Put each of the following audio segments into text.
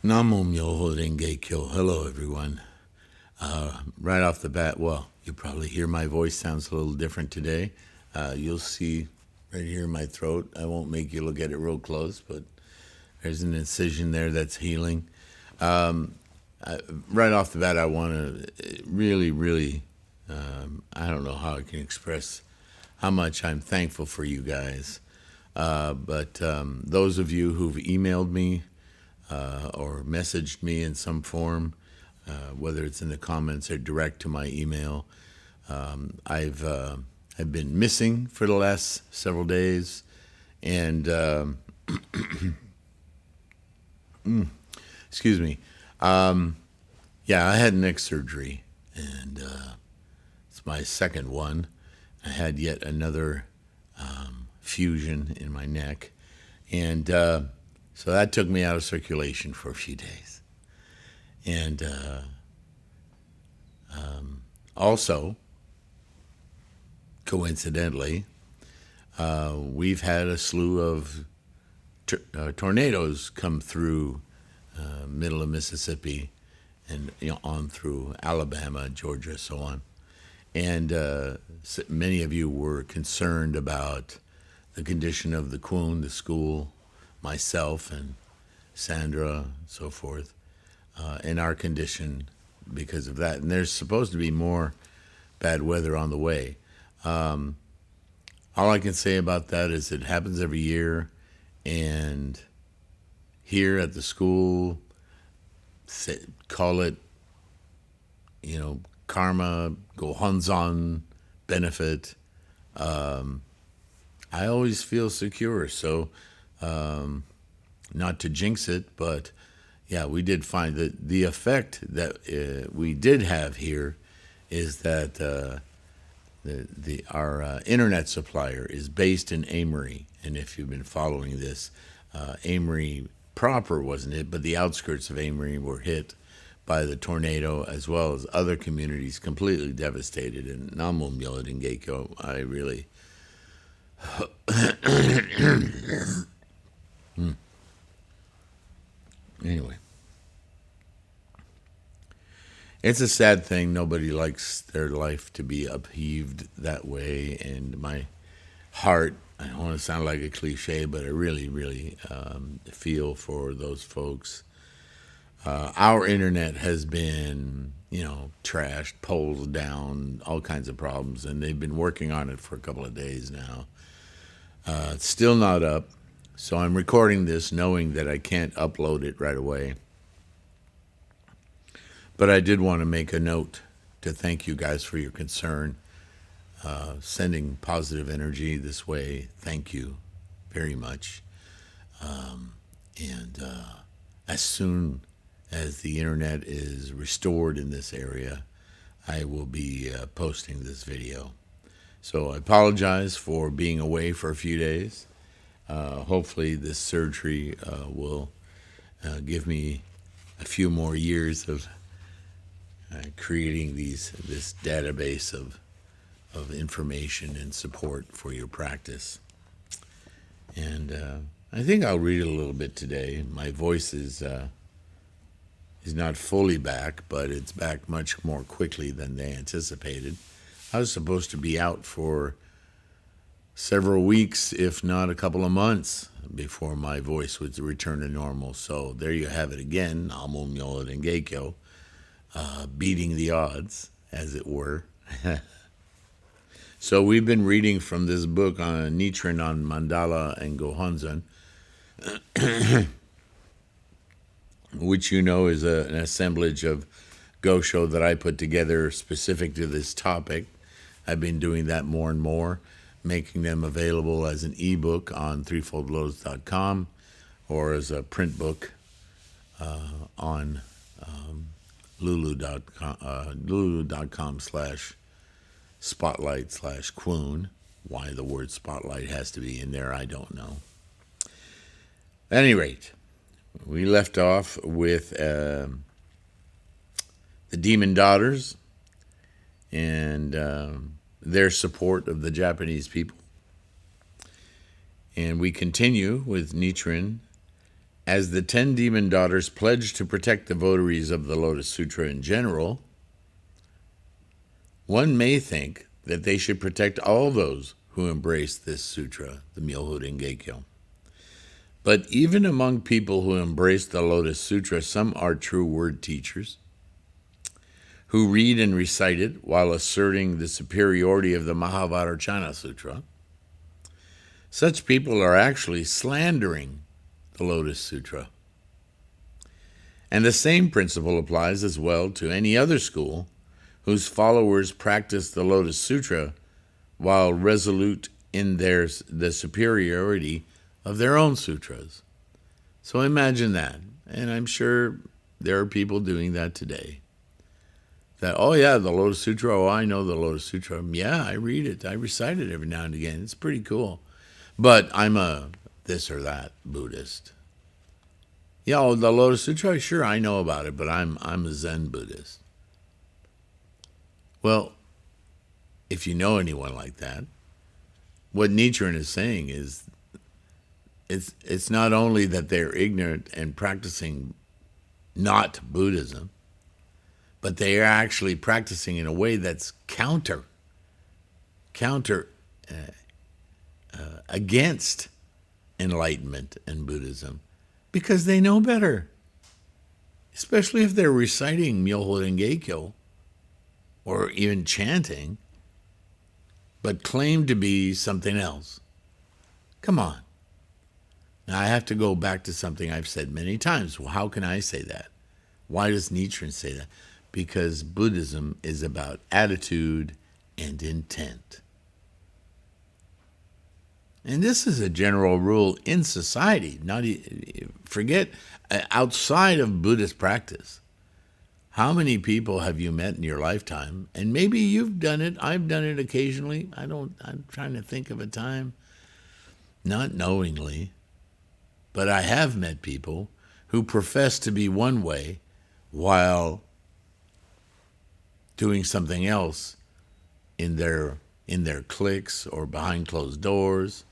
Namo Myoho Renge Kyo. Hello, everyone. Right off the bat, well, you probably hear my voice sounds a little different today. You'll see right here in my throat. I won't make you look at it real close, but there's an incision there that's healing. Right off the bat, I want to really, I don't know how I can express how much I'm thankful for you guys. But those of you who've emailed me or messaged me in some form, whether it's in the comments or direct to my email, I've been missing for the last several days, and excuse me. Yeah, I had neck surgery, and it's my second one. I had yet another fusion in my neck, and so that took me out of circulation for a few days. And also, coincidentally, we've had a slew of tornadoes come through middle of Mississippi and on through Alabama, Georgia, so on. And many of you were concerned about the condition of the Quoon, the school, myself, and Sandra, so forth, and our condition because of that. And there's supposed to be more bad weather on the way. All I can say about that is it happens every year, and here at the school, call it, karma, Gohonzon benefit. I always feel secure, so not to jinx it, but yeah, we did find that the effect that we did have here is that our internet supplier is based in Amory, and if you've been following this, Amory proper wasn't hit, but the outskirts of Amory were hit by the tornado, as well as other communities completely devastated. And Namo Myoho Renge Kyo, I really anyway, it's a sad thing. Nobody likes their life to be upheaved that way, and my heart, I don't want to sound like a cliche, but I really feel for those folks. Our internet has been, trashed, poles down, all kinds of problems, and they've been working on it for a couple of days now. It's still not up, so I'm recording this knowing that I can't upload it right away. But I did want to make a note to thank you guys for your concern, sending positive energy this way. Thank you very much. And as soon as the internet is restored in this area, I will be posting this video. So I apologize for being away for a few days. Hopefully this surgery will give me a few more years of creating this database of information and support for your practice. And I think I'll read it a little bit today. My voice is not fully back, but it's back much more quickly than they anticipated. I was supposed to be out for several weeks, if not a couple of months, before my voice would return to normal. So there you have it again, Namo Myoho Renge Kyo, beating the odds, as it were. So we've been reading from this book on Nichiren on Mandala and Gohonzon, which is an assemblage of Gosho that I put together specific to this topic. I've been doing that more and more, making them available as an ebook on threefoldlotus.com or as a print book on lulu.com/spotlight/Quoon. Why the word spotlight has to be in there, I don't know. At any rate, we left off with the Demon Daughters and their support of the Japanese people. And we continue with Nichiren as the 10 demon daughters pledge to protect the votaries of the Lotus Sutra in general, one may think that they should protect all those who embrace this sutra, the Myoho Renge-kyo. But even among people who embrace the Lotus Sutra, some are true word teachers who read and recite it while asserting the superiority of the Mahavajrayana Sutra. Such people are actually slandering the Lotus Sutra. And the same principle applies as well to any other school whose followers practice the Lotus Sutra while resolute in the superiority of their own sutras. So imagine that. And I'm sure there are people doing that today. That, oh yeah, the Lotus Sutra, oh, I know the Lotus Sutra. Yeah, I read it. I recite it every now and again. It's pretty cool. But I'm a this or that Buddhist. Yeah, oh, the Lotus Sutra, sure, I know about it, but I'm a Zen Buddhist. Well, if you know anyone like that, what Nichiren is saying is it's not only that they're ignorant and practicing not Buddhism, but they are actually practicing in a way that's counter against enlightenment and Buddhism, because they know better. Especially if they're reciting Myoho Renge-kyo or even chanting, but claim to be something else. Come on. Now I have to go back to something I've said many times. Well, how can I say that? Why does Nichiren say that? Because Buddhism is about attitude and intent. And this is a general rule in society. Forget outside of Buddhist practice. How many people have you met in your lifetime? And maybe you've done it. I've done it occasionally. I'm trying to think of a time. Not knowingly. But I have met people who profess to be one way while doing something else in their cliques or behind closed doors,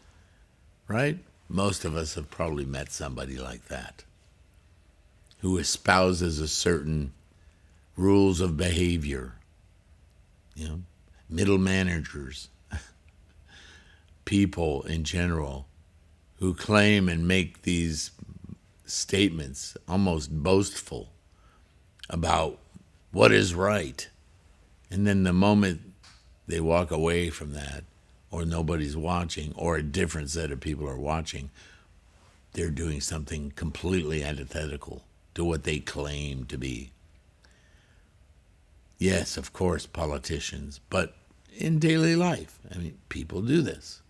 right? Most of us have probably met somebody like that who espouses a certain rules of behavior, middle managers, people in general who claim and make these statements almost boastful about what is right. And then the moment they walk away from that, or nobody's watching, or a different set of people are watching, they're doing something completely antithetical to what they claim to be. Yes, of course, politicians, but in daily life, people do this.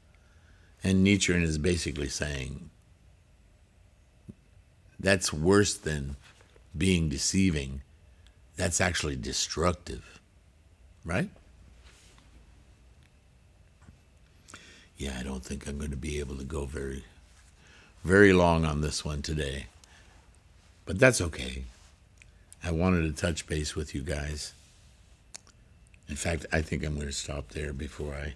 And Nichiren is basically saying that's worse than being deceiving. That's actually destructive, right? Yeah, I don't think I'm going to be able to go very, very long on this one today. But that's okay. I wanted to touch base with you guys. In fact, I think I'm going to stop there before I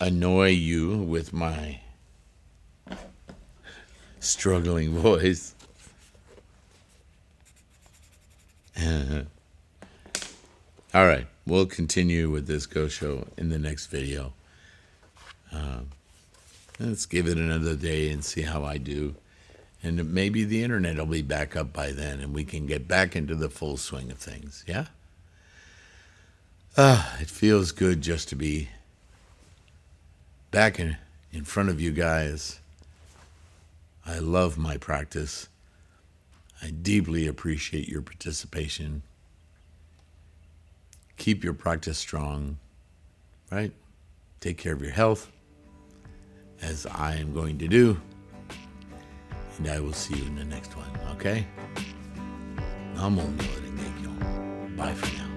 annoy you with my struggling voice. All right, we'll continue with this Gosho in the next video. Let's give it another day and see how I do. And maybe the internet will be back up by then and we can get back into the full swing of things, yeah? It feels good just to be back in front of you guys. I love my practice. I deeply appreciate your participation. Keep your practice strong, right? Take care of your health, as I am going to do. And I will see you in the next one, okay? Namo Myoho Renge Kyo. Bye for now.